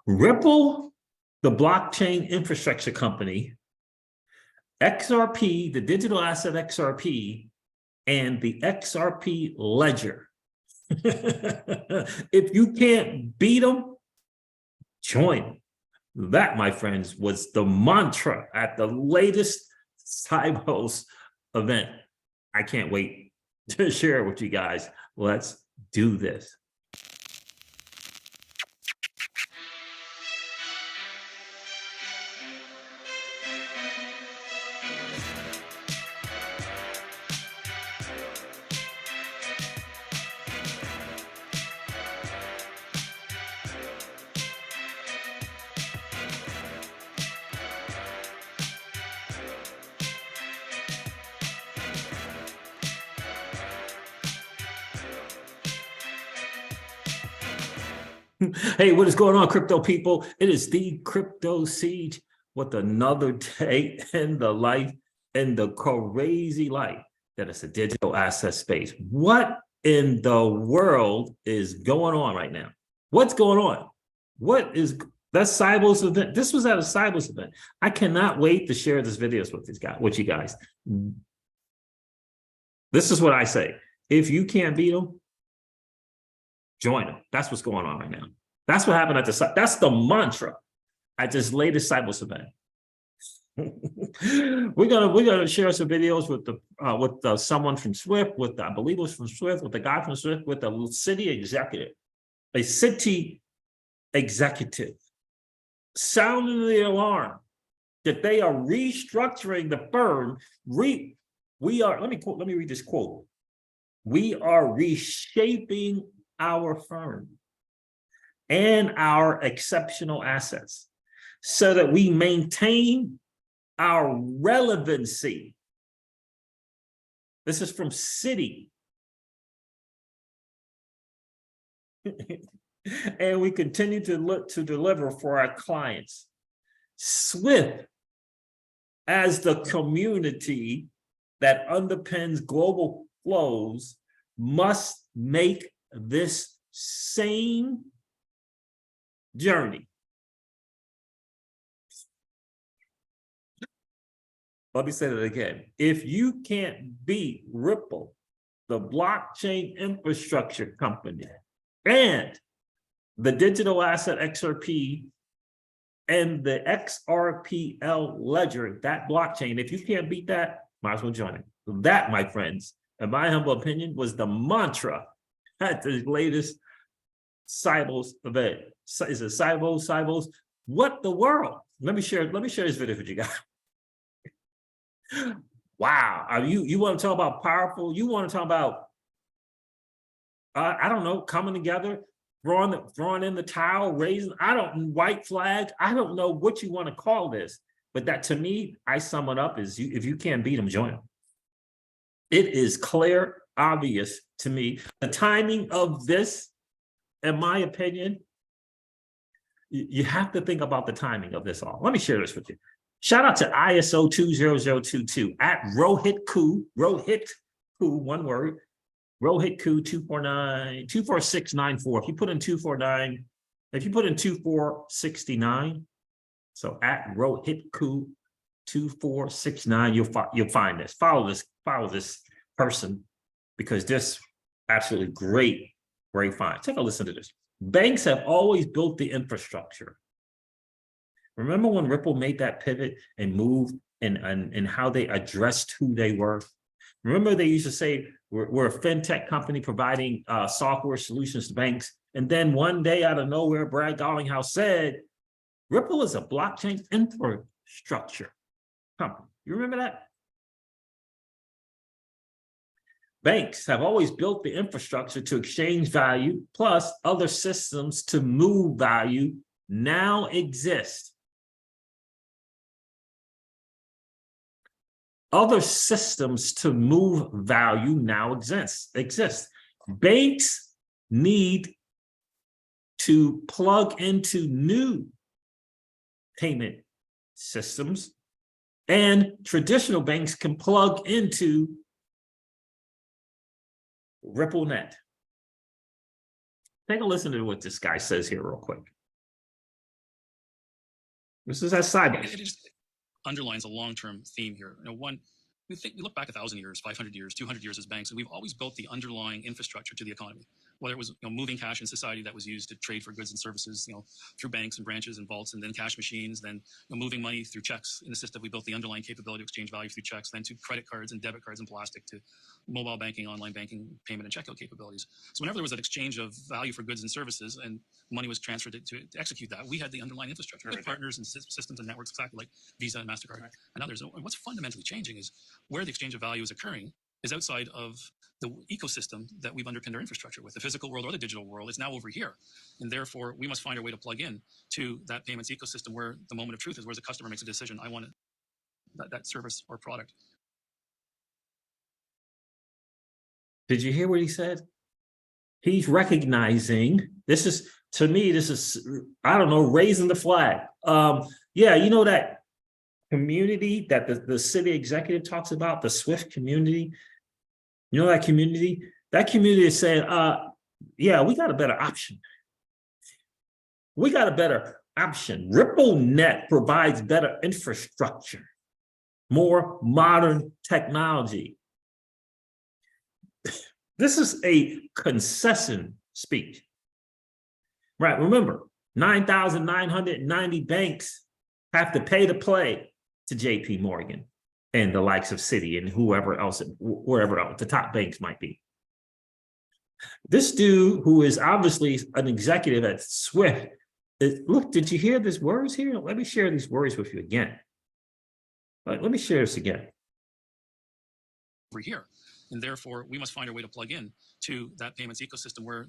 Ripple, the blockchain infrastructure company, XRP, the digital asset XRP, and the XRP ledger. If you can't beat them, join. That, my friends, was the mantra at the latest Cybos event. I can't wait to share it with you guys. Let's do this. Hey, what is going on, crypto people? It is the Crypto Siege with another day in the life and the crazy life that is a digital asset space. What in the world is going on right now? What's going on? What is that Cybos event? This was at a Cybos event. I cannot wait to share this videos with you guys. This is what I say. If you can't beat them, join them. That's what's going on right now. That's what happened at the, that's the mantra at this latest Cybos event. we're gonna share some videos with someone from Swift, with I believe it was from Swift, with the guy from Swift, with the Citi executive, a Citi executive, sounding the alarm that they are restructuring the firm. Let me read this quote. We are reshaping our firm and our exceptional assets so that we maintain our relevancy. This is from Citi. And we continue to look to deliver for our clients. Swift, as the community that underpins global flows, must make this same journey. Let me say that again. If you can't beat Ripple, the blockchain infrastructure company, and the digital asset XRP and the XRPL ledger, that blockchain, if you can't beat that, might as well join it. That, my friends, in my humble opinion, was the mantra at the latest Cybos event. Is it Cybos? What the world? Let me share this video with you guys. Wow. You want to talk about powerful? You want to talk about I don't know, coming together, throwing in the towel, raising, white flag. I don't know what you want to call this, but that, to me, I sum it up as if you can't beat them, join them. It is clear, obvious to me. The timing of this, in my opinion, you have to think about the timing of this all. Let me share this with you. Shout out to ISO 20022 at Rohitku, one word, Rohitku 24694. If you put in 2469, so at Rohitku 2469, you'll find this. Follow this person, because this absolutely great find. Take a listen to this. Banks have always built the infrastructure. Remember when Ripple made that pivot and moved and how they addressed who they were? Remember they used to say, we're a fintech company providing software solutions to banks. And then one day out of nowhere, Brad Garlinghouse said, Ripple is a blockchain infrastructure company. You remember that? Banks have always built the infrastructure to exchange value, plus other systems to move value now exist. Other systems to move value now exist. Banks need to plug into new payment systems, and traditional banks can plug into RippleNet. Take a listen to what this guy says here real quick. This is that cyber. It just underlines a long-term theme here. One, we look back 1,000 years, 500 years, 200 years as banks, and we've always built the underlying infrastructure to the economy. Whether it was moving cash in society that was used to trade for goods and services, through banks and branches and vaults, and then cash machines, then moving money through checks in the system. We built the underlying capability to exchange value through checks, then to credit cards and debit cards and plastic, to mobile banking, online banking, payment and checkout capabilities. So whenever there was an exchange of value for goods and services and money was transferred to execute that, we had the underlying infrastructure with partners and systems and networks, exactly like Visa and MasterCard and others. And what's fundamentally changing is where the exchange of value is occurring is outside of the ecosystem that we've underpinned our infrastructure with. The physical world or the digital world is now over here. And therefore, we must find our way to plug in to that payments ecosystem where the moment of truth is, where the customer makes a decision, I want that service or product. Did you hear what he said? He's recognizing, this is, to me, this is, I don't know, raising the flag. Yeah, you know that community that the city executive talks about, the SWIFT community. You know that community? That community is saying, yeah, we got a better option. We got a better option. RippleNet provides better infrastructure, more modern technology. This is a concession speech, right? Remember, 9,990 banks have to pay to play to JP Morgan and the likes of Citi and whoever else, wherever else the top banks might be. This dude, who is obviously an executive at SWIFT, look, did you hear these words here? Let me share these words with you again. Let me share this again. We're here, and therefore we must find our way to plug in to that payments ecosystem where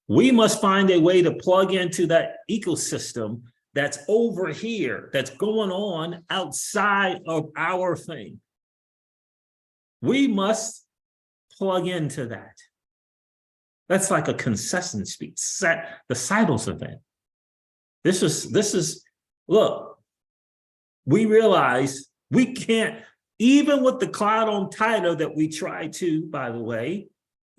we must find a way to plug into that ecosystem that's over here, that's going on outside of our thing. We must plug into that. That's like a concession speech, the Seidels event. This is, look, we realize we can't, even with the cloud on title that we tried to, by the way,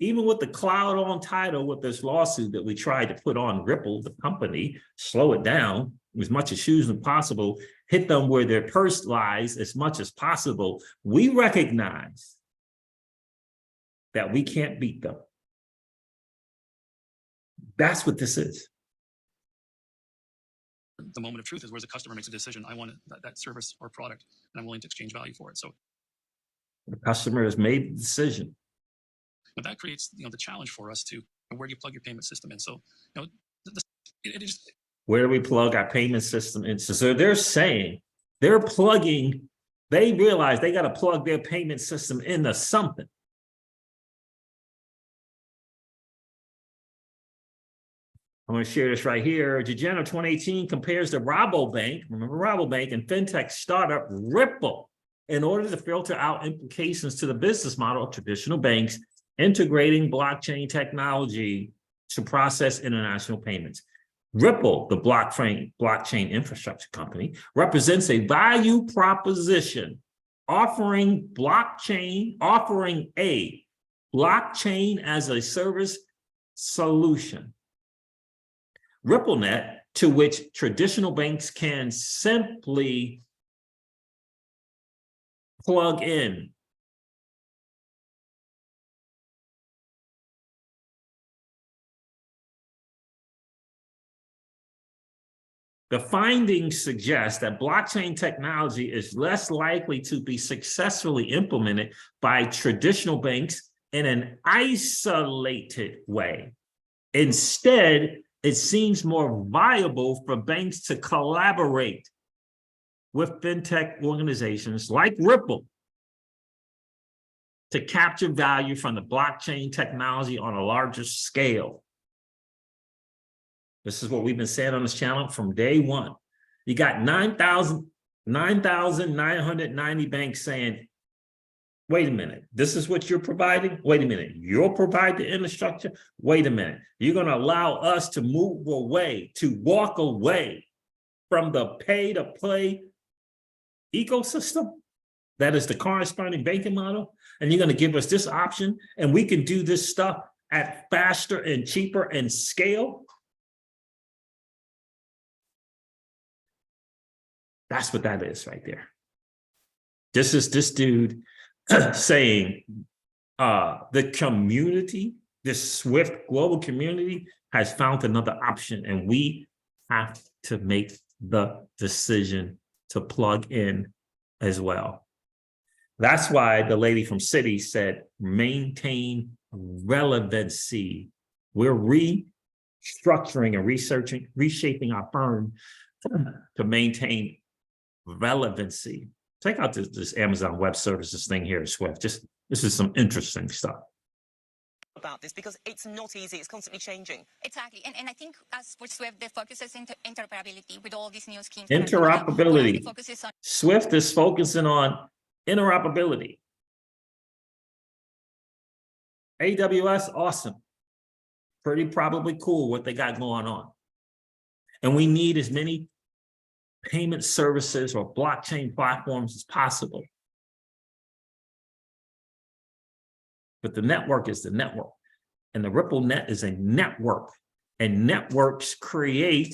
even with the cloud on title with this lawsuit that we tried to put on Ripple, the company, slow it down as much as humanly possible, hit them where their purse lies as much as possible. We recognize that we can't beat them. That's what this is. The moment of truth is where the customer makes a decision, I want that service or product, and I'm willing to exchange value for it. So the customer has made the decision. But that creates, the challenge for us to, where do you plug your payment system in? So, it is. Where do we plug our payment system in? So they're saying they're plugging, they realize they got to plug their payment system into something. I'm going to share this right here. January 2018 compares the Rabobank, remember Rabobank, and fintech startup Ripple in order to filter out implications to the business model of traditional banks integrating blockchain technology to process international payments. Ripple, the blockchain infrastructure company, represents a value proposition offering a blockchain as a service solution. RippleNet, to which traditional banks can simply plug in. The findings suggest that blockchain technology is less likely to be successfully implemented by traditional banks in an isolated way. Instead, it seems more viable for banks to collaborate with fintech organizations like Ripple to capture value from the blockchain technology on a larger scale. This is what we've been saying on this channel from day one. You got 9,990 banks saying, wait a minute, this is what you're providing? Wait a minute, you'll provide the infrastructure? Wait a minute, you're going to allow us to move away, to walk away from the pay-to-play ecosystem? That is the corresponding banking model? And you're going to give us this option, and we can do this stuff at faster and cheaper and scale? That's what that is right there. This is this dude saying the community, this Swift global community has found another option, and we have to make the decision to plug in as well. That's why the lady from Citi said, maintain relevancy. We're restructuring and reshaping our firm to maintain relevancy. Check out this Amazon Web Services thing here at Swift. This is some interesting stuff. About this, because it's not easy, it's constantly changing. Exactly, and I think as for Swift, the focus is interoperability with all these new schemes. Interoperability. On Swift is focusing on interoperability. AWS, awesome. Pretty probably cool what they got going on. And we need as many payment services or blockchain platforms as possible. But the network is the network. And the Ripple Net is a network. And networks create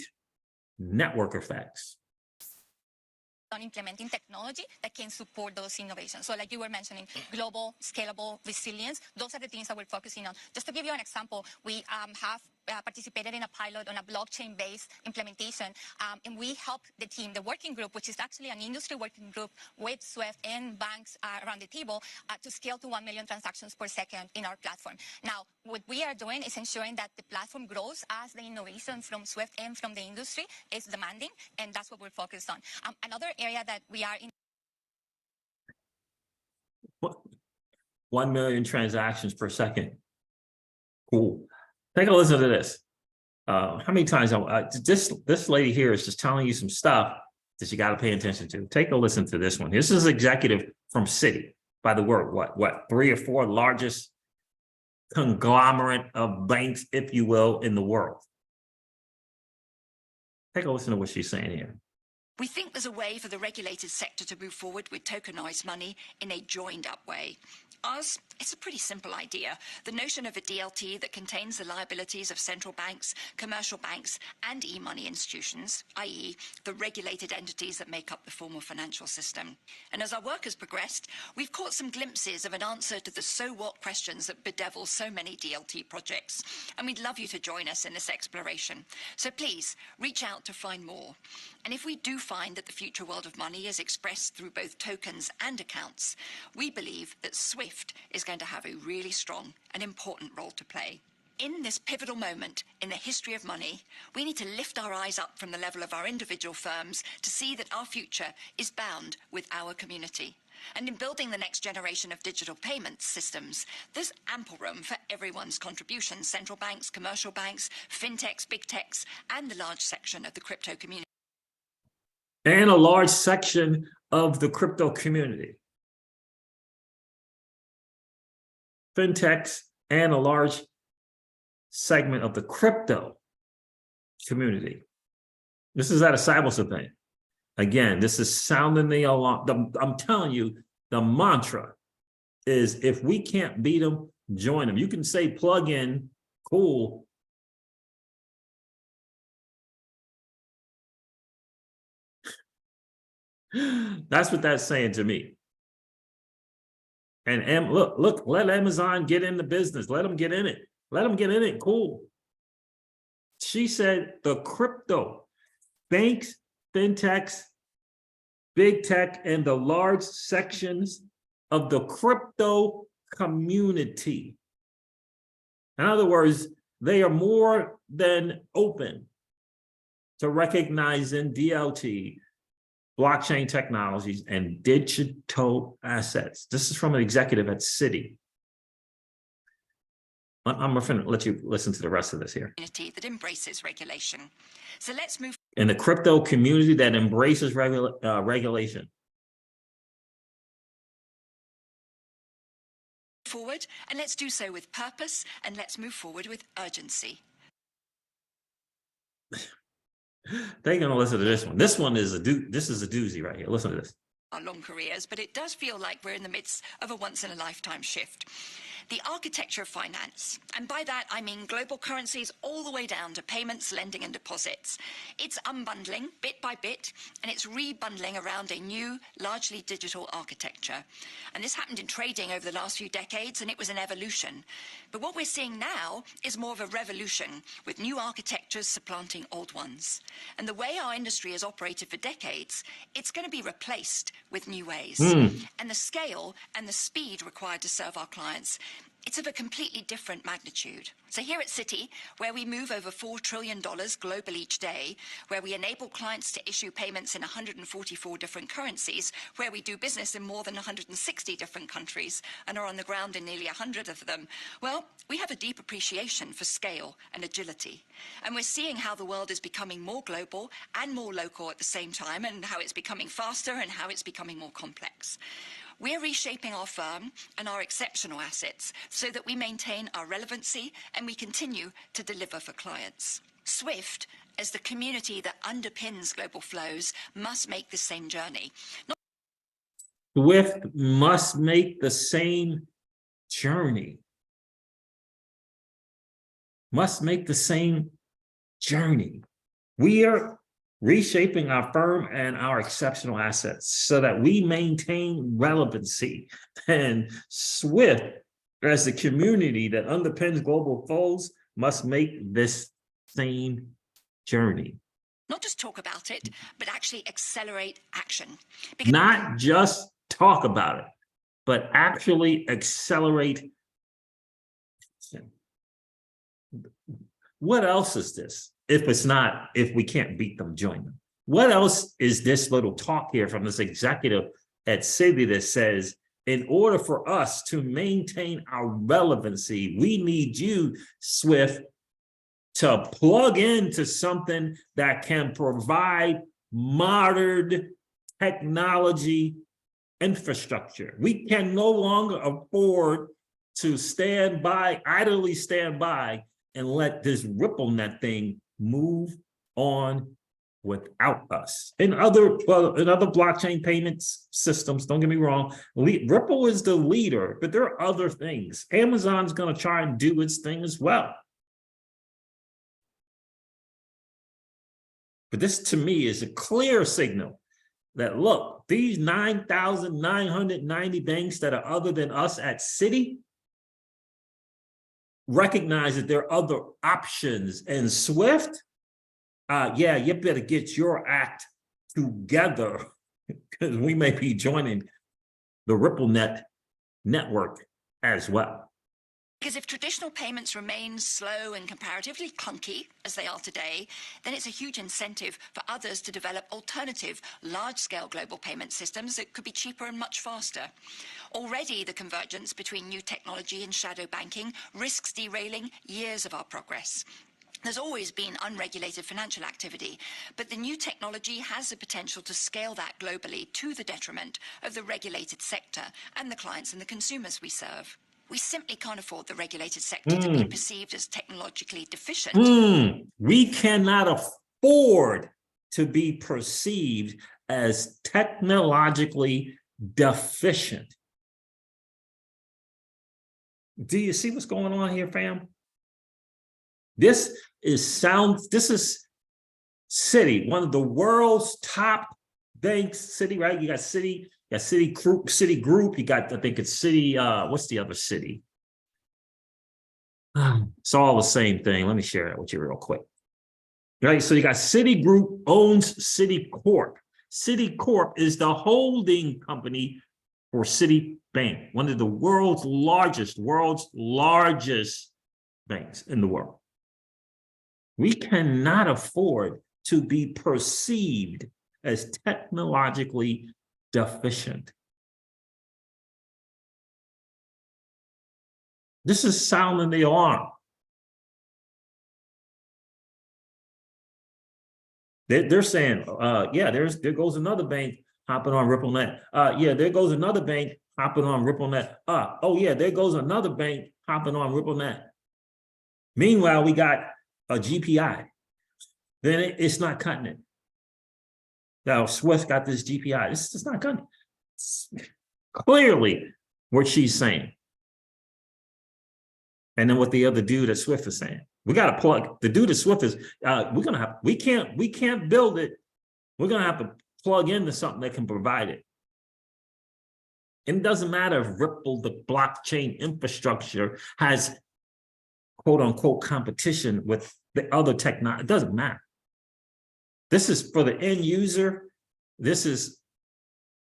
network effects. on implementing technology that can support those innovations. So like you were mentioning, global, scalable, resilience, those are the things that we're focusing on. Just to give you an example, we have participated in a pilot on a blockchain-based implementation, and we helped the team, the working group, which is actually an industry working group with Swift and banks around the table, to scale to 1 million transactions per second in our platform. Now, what we are doing is ensuring that the platform grows as the innovation from Swift and from the industry is demanding, and that's what we're focused on. Another area that we are in. 1 million transactions per second. Cool. Take a listen to this. How many times this lady here is just telling you some stuff that you got to pay attention to. Take a listen to this one. This is executive from Citi. By the word, what 3 or 4 largest conglomerate of banks, if you will, in the world. Take a listen to what she's saying here. We think there's a way for the regulated sector to move forward with tokenized money in a joined-up way. Ours, it's a pretty simple idea. The notion of a DLT that contains the liabilities of central banks, commercial banks, and e-money institutions, i.e. the regulated entities that make up the formal financial system. And as our work has progressed, we've caught some glimpses of an answer to the so what questions that bedevil so many DLT projects. And we'd love you to join us in this exploration. So please, reach out to find more. And if we do find that the future world of money is expressed through both tokens and accounts, we believe that Swift is going to have a really strong and important role to play. In this pivotal moment in the history of money, we need to lift our eyes up from the level of our individual firms to see that our future is bound with our community. And in building the next generation of digital payment systems, there's ample room for everyone's contributions: central banks, commercial banks, fintechs, big techs, and the large section of the crypto community. And a large section of the crypto community. Fintechs and a large segment of the crypto community. This is at a Cyberson thing. Again, this is sounding the alarm. I'm telling you, the mantra is if we can't beat them, join them. You can say plug in, cool. That's what that's saying to me. And look, let Amazon get in the business. Let them get in it. Let them get in it. Cool. She said the crypto, banks, fintechs, big tech, and the large sections of the crypto community. In other words, they are more than open to recognizing DLT, blockchain technologies, and digital assets. This is from an executive at Citi. I'm going to let you listen to the rest of this here. That embraces regulation. So let's move. In the crypto community that embraces regulation. Forward, and let's do so with purpose, and let's move forward with urgency. They're going to listen to this one. This one is this is a doozy right here. Listen to this. Our long careers, but it does feel like we're in the midst of a once-in-a-lifetime shift. the architecture of finance. And by that, I mean global currencies all the way down to payments, lending, and deposits. It's unbundling bit by bit, and it's rebundling around a new, largely digital architecture. And this happened in trading over the last few decades, and it was an evolution. But what we're seeing now is more of a revolution, with new architectures supplanting old ones. And the way our industry has operated for decades, it's going to be replaced with new ways. And the scale and the speed required to serve our clients, it's of a completely different magnitude. So here at Citi, where we move over $4 trillion globally each day, where we enable clients to issue payments in 144 different currencies, where we do business in more than 160 different countries and are on the ground in nearly 100 of them, well, we have a deep appreciation for scale and agility. And we're seeing how the world is becoming more global and more local at the same time, and how it's becoming faster and how it's becoming more complex. We're reshaping our firm and our exceptional assets so that we maintain our relevancy and we continue to deliver for clients. SWIFT, as the community that underpins global flows, must make the same journey. SWIFT must make the same journey. Must make the same journey. We are reshaping our firm and our exceptional assets so that we maintain relevancy. And SWIFT, as the community that underpins global flows, must make this same journey. Not just talk about it, but actually accelerate action. Not just talk about it, but actually accelerate. What else is this? If we can't beat them, join them. What else is this little talk here from this executive at Citi that says, in order for us to maintain our relevancy, we need you, SWIFT, to plug into something that can provide modern technology infrastructure. We can no longer afford to idly stand by and let this RippleNet thing move on without us. In other blockchain payments systems, don't get me wrong, Ripple is the leader, but there are other things. Amazon's going to try and do its thing as well. But this, to me, is a clear signal that, look, these 9,990 banks that are other than us at Citi recognize that there are other options, and SWIFT, yeah, you better get your act together, because we may be joining the RippleNet network as well. Because if traditional payments remain slow and comparatively clunky, as they are today, then it's a huge incentive for others to develop alternative, large-scale global payment systems that could be cheaper and much faster. Already, the convergence between new technology and shadow banking risks derailing years of our progress. There's always been unregulated financial activity, but the new technology has the potential to scale that globally to the detriment of the regulated sector and the clients and the consumers we serve. We simply can't afford the regulated sector to be perceived as technologically deficient. We cannot afford to be perceived as technologically deficient. Do you see what's going on here, fam? This is Citi, one of the world's top banks. Citi, right? You got Citi. You got Citigroup. You got, I think it's Citi. What's the other Citi? It's all the same thing. Let me share that with you real quick. Right. So you got Citigroup owns Citicorp. Citicorp is the holding company for Citibank, one of the world's largest banks in the world. We cannot afford to be perceived as technologically deficient. This is sounding the alarm. They're saying, yeah, there goes another bank hopping on RippleNet. Yeah, there goes another bank hopping on RippleNet. Oh yeah, there goes another bank hopping on RippleNet. Meanwhile, we got a GPI. Then it's not cutting it. Now, SWIFT got this GPI. It's not cutting it. It's clearly what she's saying. And then what the other dude at Swift is saying. We got to plug the dude at Swift is we can't build it. We're gonna have to plug into something that can provide it. And it doesn't matter if Ripple, the blockchain infrastructure, has quote unquote competition with the other technology. It doesn't matter. This is for the end user. This is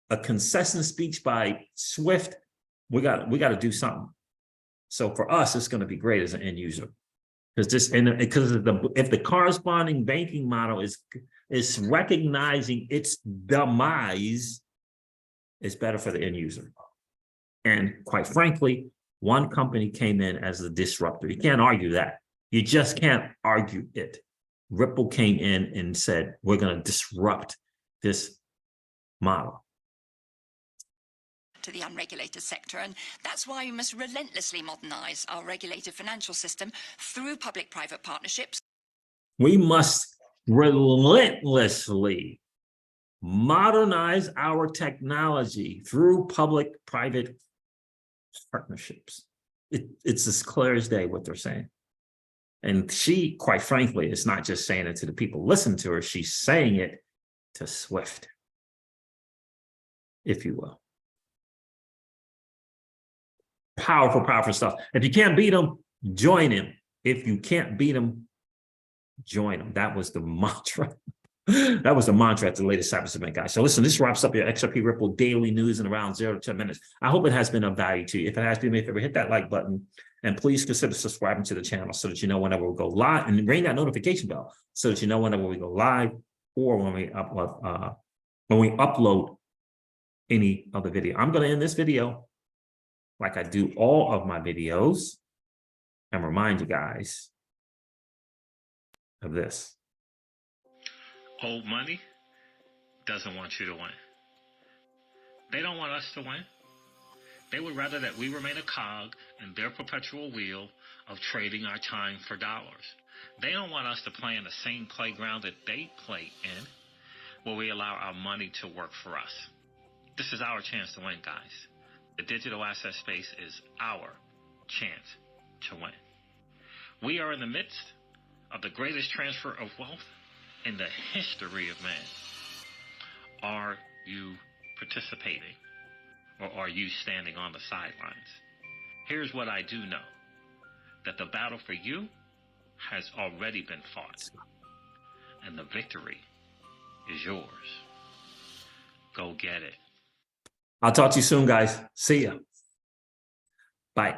a concession speech by Swift. We got to do something. So for us, it's going to be great as an end user, because if the corresponding banking model is recognizing its demise, it's better for the end user. And quite frankly, one company came in as a disruptor. You can't argue that. You just can't argue it. Ripple came in and said, we're going to disrupt this model. To the unregulated sector, and that's why we must relentlessly modernize our regulated financial system through public-private partnerships. We must relentlessly modernize our technology through public-private partnerships. It's as clear as day what they're saying. And she, quite frankly, is not just saying it to the people listening to her, she's saying it to Swift, if you will. Powerful, powerful stuff. If you can't beat them, join him. If you can't beat them, join them. That was the mantra. That was the mantra at the latest Cyber Summit, guys. So listen, this wraps up your XRP Ripple daily news in around 0 to 10 minutes. I hope it has been of value to you. If it has been, hit that like button, and please consider subscribing to the channel so that you know whenever we go live, and ring that notification bell so that you know whenever we go live or when we upload any other video. I'm going to end this video like I do all of my videos and remind you guys of this. Old money doesn't want you to win. They don't want us to win. They would rather that we remain a cog in their perpetual wheel of trading our time for dollars. They don't want us to play in the same playground that they play in, where we allow our money to work for us. This is our chance to win, guys. The digital asset space is our chance to win. We are in the midst of the greatest transfer of wealth in the history of man. Are you participating, or are you standing on the sidelines? Here's what I do know, that the battle for you has already been fought, and the victory is yours. Go get it. I'll talk to you soon, guys. See ya. Bye.